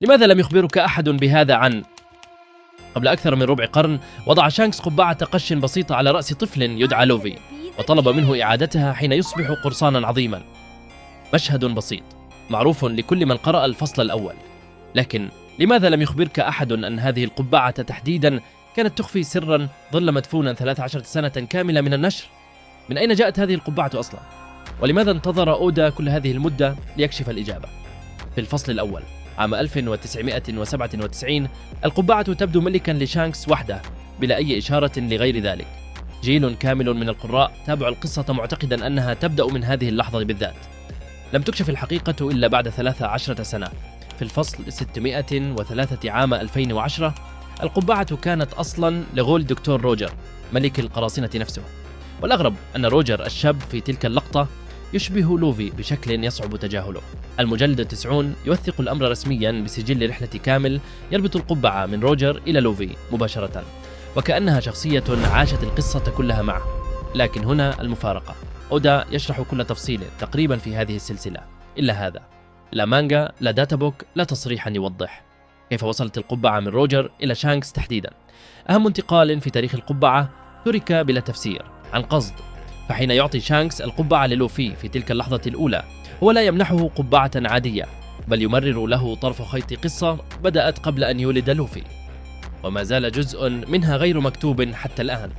لماذا لم يخبرك أحد بهذا عن؟ قبل أكثر من ربع قرن وضع شانكس قبعة قش بسيطة على رأس طفل يدعى لوفي، وطلب منه إعادتها حين يصبح قرصانا عظيما. مشهد بسيط معروف لكل من قرأ الفصل الأول، لكن لماذا لم يخبرك أحد أن هذه القبعة تحديدا كانت تخفي سرا ظل مدفونا 13 سنة كاملة من النشر؟ من أين جاءت هذه القبعة أصلا؟ ولماذا انتظر أودا كل هذه المدة ليكشف الإجابة؟ في الفصل الأول عام 1997 القبعة تبدو ملكا لشانكس وحده بلا أي إشارة لغير ذلك. جيل كامل من القراء تابعوا القصة معتقدا أنها تبدأ من هذه اللحظة بالذات. لم تكشف الحقيقة إلا بعد 13 سنة. في الفصل 603 عام 2010 القبعة كانت أصلا لغول دكتور روجر ملك القراصنة نفسه. والأغرب أن روجر الشاب في تلك اللقطة يشبه لوفي بشكل يصعب تجاهله. المجلد 90 يوثق الأمر رسميا بسجل رحلة كامل يربط القبعة من روجر إلى لوفي مباشرة، وكأنها شخصية عاشت القصة كلها معه. لكن هنا المفارقة، أودا يشرح كل تفصيل تقريبا في هذه السلسلة إلا هذا: لا مانجا، لا داتابوك، لا تصريحا يوضح كيف وصلت القبعة من روجر إلى شانكس تحديدا. أهم انتقال في تاريخ القبعة ترك بلا تفسير عن قصد، فحين يعطي شانكس القبعة للوفي في تلك اللحظة الأولى هو لا يمنحه قبعة عادية، بل يمرر له طرف خيط قصة بدأت قبل أن يولد لوفي، وما زال جزء منها غير مكتوب حتى الآن.